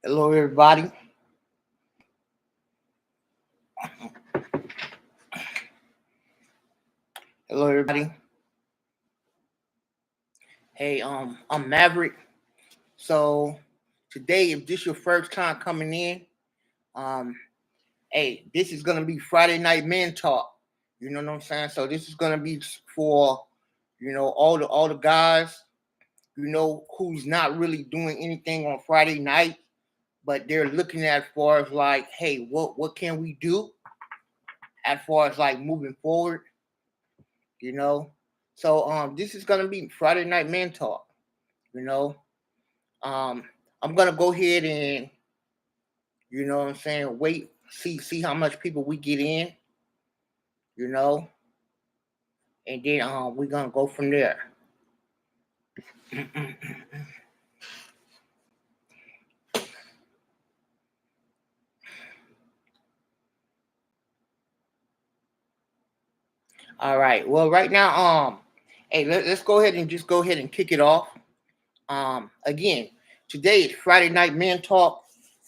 Hello, everybody. Hello, everybody. Hey, I'm Maverick. So today, if this your first time coming in, um, hey, this is gonna be Friday night ManTalk. You know what I'm saying? So this is gonna be for all the guys, who's not really doing anything on Friday night, but they're looking at far as like, hey, what can we do as far as like moving forward, you know? So this is gonna be Friday night ManTalk, you know. Um, I'm gonna go ahead and wait, see how much people we get in, you know, and then we're gonna go from there. All right. Well, right now, hey, let's go ahead and just go ahead and kick it off. Again, today is Friday night ManTalk.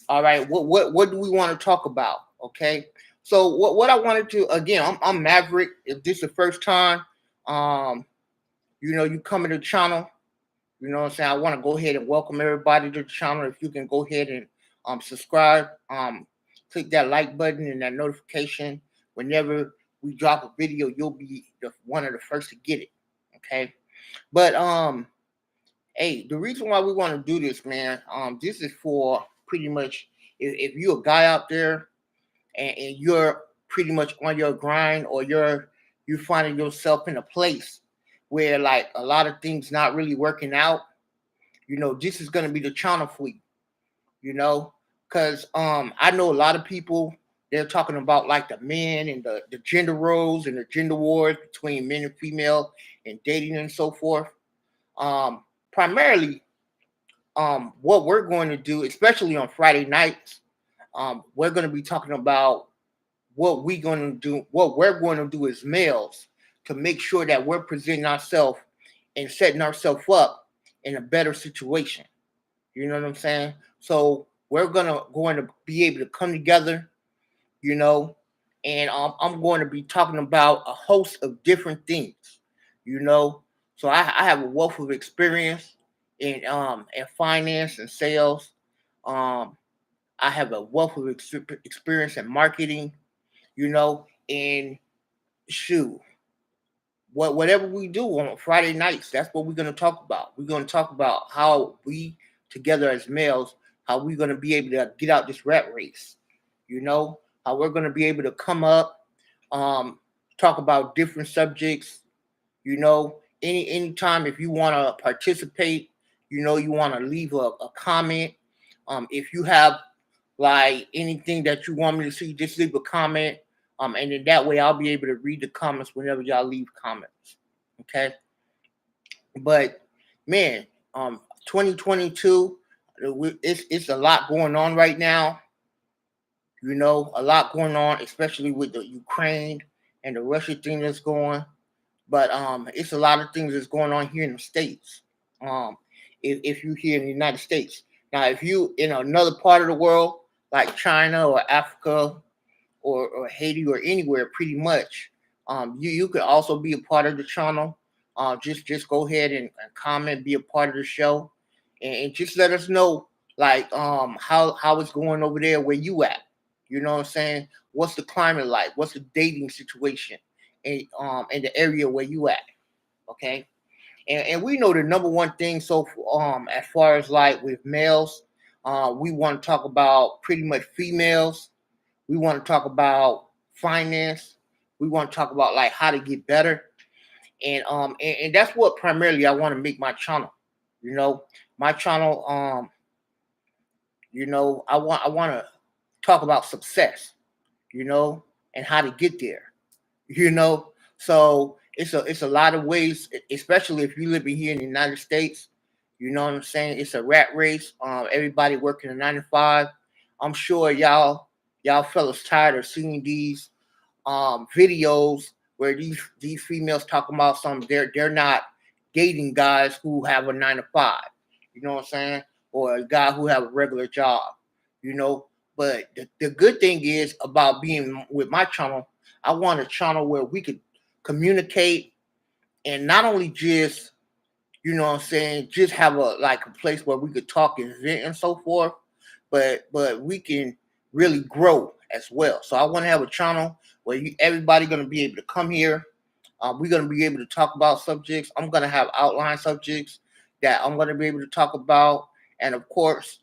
All right. What do we want to talk about? Okay. So what I wanted to, again, I'm Maverick. If this is the first time, um, you come to the channel, you know what I'm saying? I want to go ahead and welcome everybody to the channel. If you can go ahead and subscribe, click that like button and that notification. Whenever we drop a video, you'll be one of the first to get it. Okay. But hey, the reason why we want to do this, man, this is for pretty much if you're a guy out there and you're pretty much on your grind, or you're finding yourself in a place where like a lot of things not really working out, this is going to be the channel for you, because I know a lot of people, they're talking about like the men and the gender roles and the gender wars between men and female and dating and so forth. Primarily, what we're going to do, especially on Friday nights, we're going to be talking about what we're going to do as males to make sure that we're presenting ourselves and setting ourselves up in a better situation. You know what I'm saying? So we're going to be able to come together, and I'm going to be talking about a host of different things, you know. So I have a wealth of experience in finance and sales. Um, I have a wealth of experience in marketing, and shoot, whatever we do on Friday nights, that's what we're going to talk about. We're going to talk about how we together as males, how we're going to be able to get out this rat race, how we're going to be able to come up, talk about different subjects, anytime if you want to participate, you want to leave a comment. If you have like anything that you want me to see, just leave a comment. And then that way I'll be able to read the comments whenever y'all leave comments. Okay. But man, 2022, it's a lot going on right now. A lot going on, especially with the Ukraine and the Russia thing that's going. But it's a lot of things that's going on here in the States. If you're here in the United States. Now, if you in another part of the world, like China or Africa or Haiti or anywhere, pretty much, you could also be a part of the channel. Just go ahead and comment, be a part of the show, and just let us know like how it's going over there where you at. You know what I'm saying? What's the climate like? What's the dating situation in the area where you at? Okay. And we know the number one thing. So as far as like with males, we want to talk about pretty much females. We want to talk about finance. We want to talk about like how to get better. And that's what primarily I want to make my channel. My channel, I want to talk about success, and how to get there, So it's a lot of ways, especially if you live here in the United States. You know what I'm saying? It's a rat race. Everybody working a 9 to 5. I'm sure y'all fellas tired of seeing these videos where these females talking about something they're not dating guys who have a 9 to 5. You know what I'm saying? Or a guy who have a regular job. You know, but the good thing is about being with my channel, I want a channel where we could communicate and not only just, you know what I'm saying, just have a place where we could talk and vent and so forth, but we can really grow as well. So I want to have a channel where everybody gonna be able to come here. We're gonna be able to talk about subjects. I'm gonna have outline subjects that I'm gonna be able to talk about, and of course,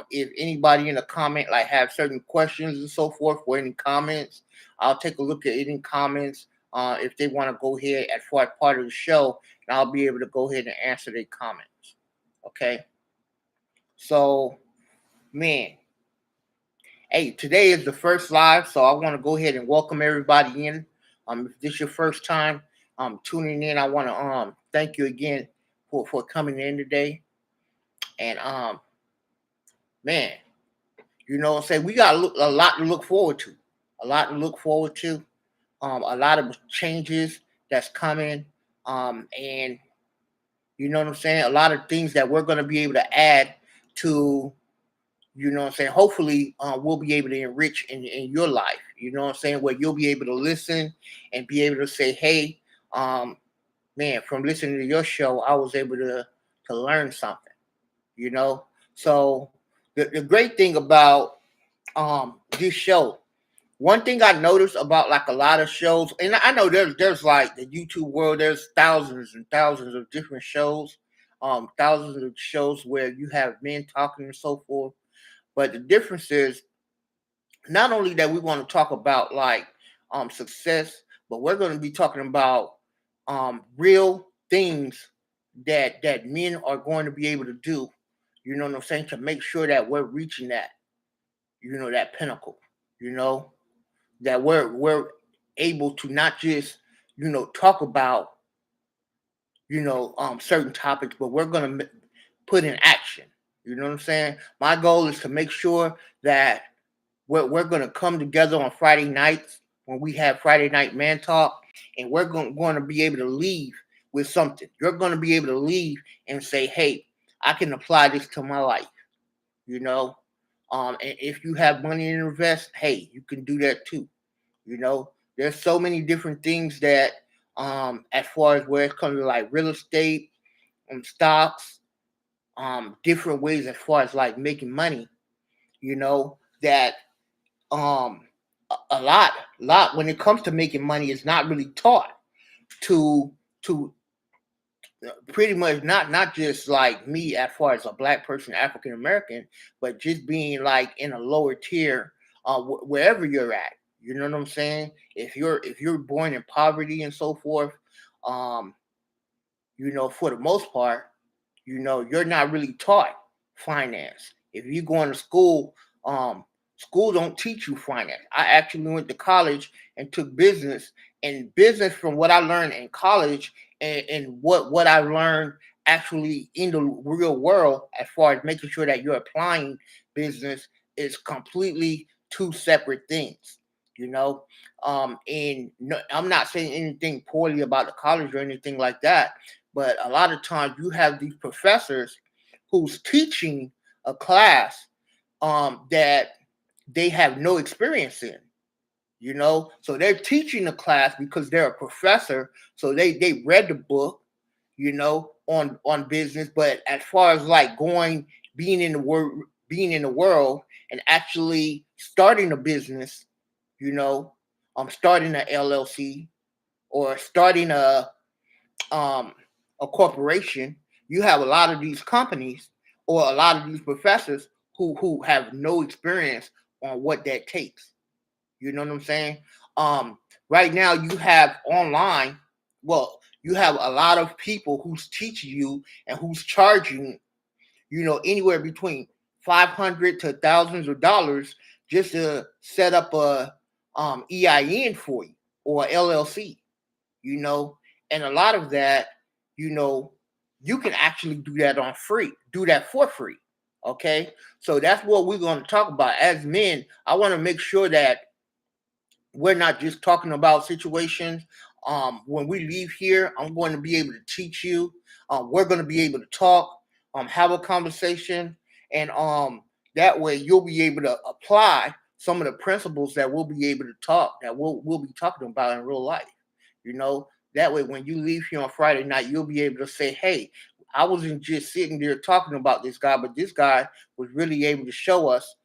if anybody in the comment like have certain questions and so forth, or any comments, I'll take a look at any comments. If they want to go ahead as far as part of the show, and I'll be able to go ahead and answer their comments. Okay. So, man, hey, today is the first live, so I want to go ahead and welcome everybody in. If this is your first time tuning in, I want to thank you again for coming in today. And man, you know what I'm saying, we got a lot to look forward to. A lot to look forward to. A lot of changes that's coming. And you know what I'm saying? A lot of things that we're going to be able to add to, you know what I'm saying? Hopefully, we'll be able to enrich in your life. You know what I'm saying? Where you'll be able to listen and be able to say, hey, man, from listening to your show, I was able to learn something, you know? So the great thing about this show, one thing I noticed about like a lot of shows, and I know there's like the YouTube world, there's thousands and thousands of different shows, thousands of shows where you have men talking and so forth. But the difference is not only that we want to talk about like success, but we're going to be talking about real things that men are going to be able to do. You know what I'm saying? To make sure that we're reaching that, you know, that pinnacle. You know, that we're able to not just, you know, talk about, you know, certain topics, but we're going to put in action. You know what I'm saying? My goal is to make sure that we're going to come together on Friday nights when we have Friday night ManTalk, and we're going to be able to leave with something. You're going to be able to leave and say, hey, I can apply this to my life, you know? And if you have money to invest, hey, you can do that too. You know, there's so many different things that, as far as where it comes to like real estate and stocks, different ways as far as like making money, you know, that a lot when it comes to making money is not really taught to pretty much not just like me as far as a black person, African American, but just being like in a lower tier, wherever you're at. You know what I'm saying? If you're born in poverty and so forth, um, you know, for the most part, you know, you're not really taught finance. If you going to school, school don't teach you finance. I actually went to college and took business, and business from what I learned in college and what I learned actually in the real world, as far as making sure that you're applying business, is completely two separate things. You know, and no, I'm not saying anything poorly about the college or anything like that, but a lot of times you have these professors who's teaching a class that they have no experience in, you know. So they're teaching the class because they're a professor. So they read the book, you know, on business. But as far as like being in the world and actually starting a business, you know, starting an LLC or starting um, a corporation, you have a lot of these companies or a lot of these professors who have no experience on what that takes. You know what I'm saying? Right now you have online, well, you have a lot of people who's teaching you and who's charging, you know, anywhere between 500 to thousands of dollars just to set up a EIN for you or LLC, you know, and a lot of that, you know, you can actually do that for free. Okay. So that's what we're going to talk about as men. I want to make sure that we're not just talking about situations when we leave here, I'm going to be able to teach you. We're going to be able to talk, have a conversation, and that way you'll be able to apply some of the principles that we'll be able to we'll be talking about in real life. You know, that way when you leave here on Friday night, you'll be able to say, "Hey, I wasn't just sitting there talking about this guy, but this guy was really able to show us,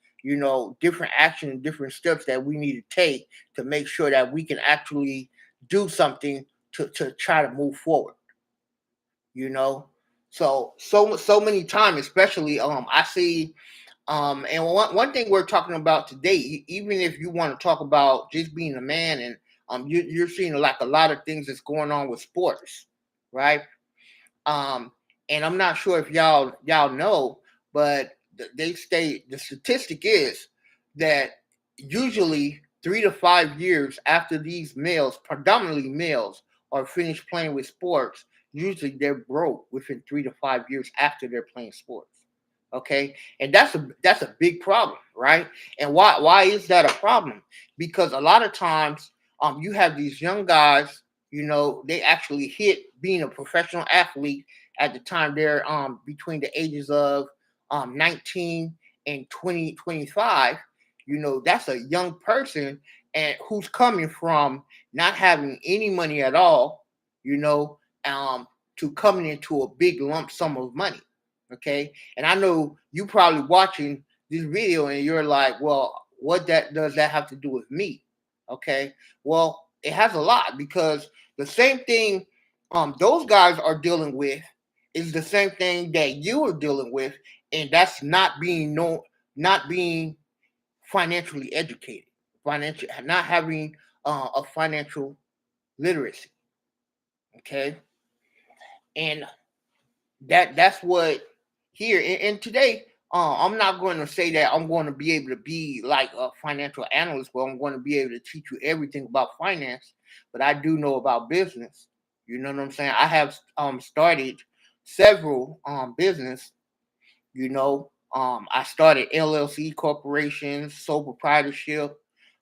different action and different steps that we need to take to make sure that we can actually do something to try to move forward, you know. So many times, especially I see and one thing we're talking about today, even if you want to talk about just being a man, and you're seeing like a lot of things that's going on with sports, right? Um, and I'm not sure if y'all know, but they state the statistic is that usually 3 to 5 years after these males, predominantly males, are finished playing with sports, usually they're broke within 3 to 5 years after they're playing sports. Okay, and that's a big problem, right? And why is that a problem? Because a lot of times, you have these young guys, they actually hit being a professional athlete at the time they're between the ages of 19 and 20 25. That's a young person and who's coming from not having any money at all, you know, to coming into a big lump sum of money. Okay. And I know you probably watching this video and you're like, well, what that does that have to do with me? Okay. Well, it has a lot because the same thing those guys are dealing with is the same thing that you are dealing with, and that's not being financially educated, not having a financial literacy. Okay, and that's what here and today. I'm not going to say that I'm going to be able to be like a financial analyst, but I'm going to be able to teach you everything about finance. But I do know about business. You know what I'm saying? I have started several business. I started LLC corporations, sole proprietorship.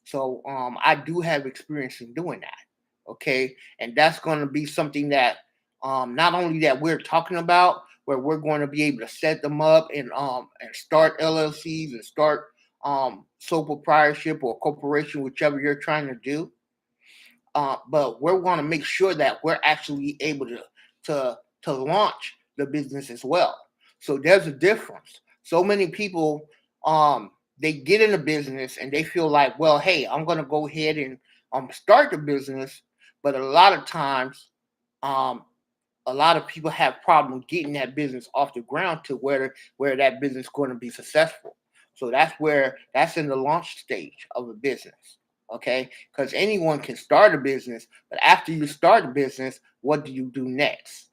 So I do have experience in doing that. Okay, and that's going to be something that not only that we're talking about, where we're going to be able to set them up and start LLCs and start sole proprietorship or corporation, whichever you're trying to do. But we're going to make sure that we're actually able to launch the business as well. So there's a difference. So many people they get in a business and they feel like, well, hey, I'm going to go ahead and start the business, but a lot of times um, a lot of people have problems getting that business off the ground to where that business is going to be successful. So that's in the launch stage of a business. Okay, because anyone can start a business, but after you start a business, what do you do next?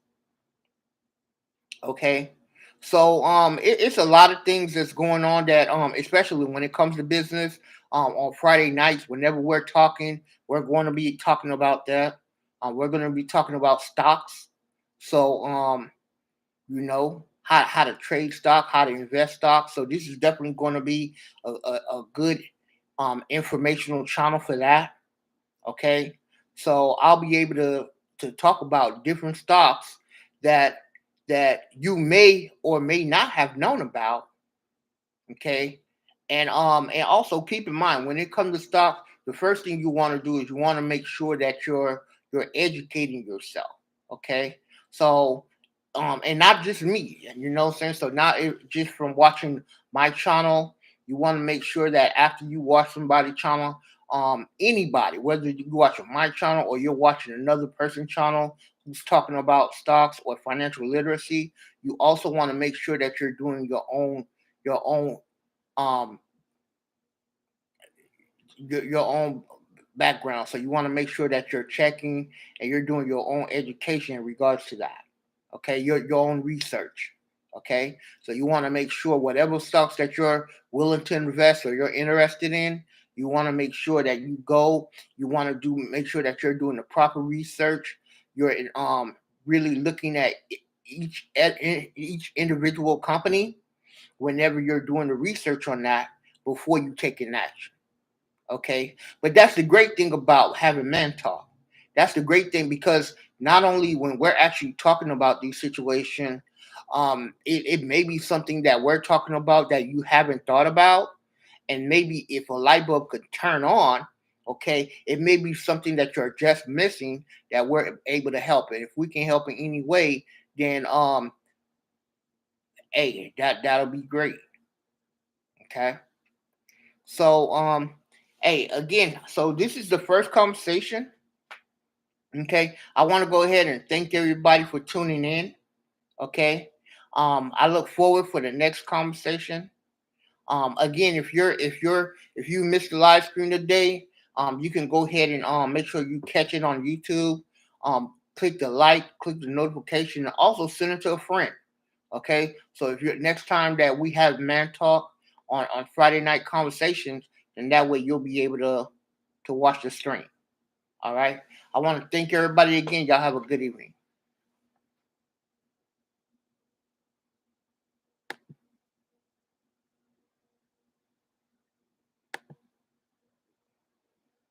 Okay, so it's a lot of things that's going on that especially when it comes to business on Friday nights. Whenever we're talking, we're going to be talking about that. We're going to be talking about stocks. So how to trade stock, how to invest stock. So this is definitely going to be a good informational channel for that. Okay, so I'll be able to talk about different stocks that you may or may not have known about. Okay, and also keep in mind when it comes to stocks, the first thing you want to do is you want to make sure that you're educating yourself. Okay, so and not just me, you know what I'm saying? So not just from watching my channel, you want to make sure that after you watch somebody's channel, anybody, whether you watching my channel or you're watching another person's channel who's talking about stocks or financial literacy, you also want to make sure that you're doing your own um your own background. So you want to make sure that you're checking and you're doing your own education in regards to that. Okay, your own research. Okay, so you want to make sure whatever stocks that you're willing to invest or you're interested in, you want to make sure that you want to make sure that you're doing the proper research. You're really looking at each individual company whenever you're doing the research on that before you take an action. Okay, but that's the great thing about having ManTalk. That's the great thing, because not only when we're actually talking about these situations, it may be something that we're talking about that you haven't thought about. And maybe if a light bulb could turn on, okay, it may be something that you're just missing that we're able to help. And if we can help in any way, then hey, that'll be great. Okay. So hey, again, so this is the first conversation. Okay. I want to go ahead and thank everybody for tuning in. Okay. I look forward for the next conversation. Again, if you missed the live stream today, you can go ahead and make sure you catch it on YouTube. Click the like, click the notification, and also send it to a friend. Okay, so if you're next time that we have ManTalk on Friday night conversations, then that way you'll be able to watch the stream. All right. I want to thank everybody again. Y'all have a good evening.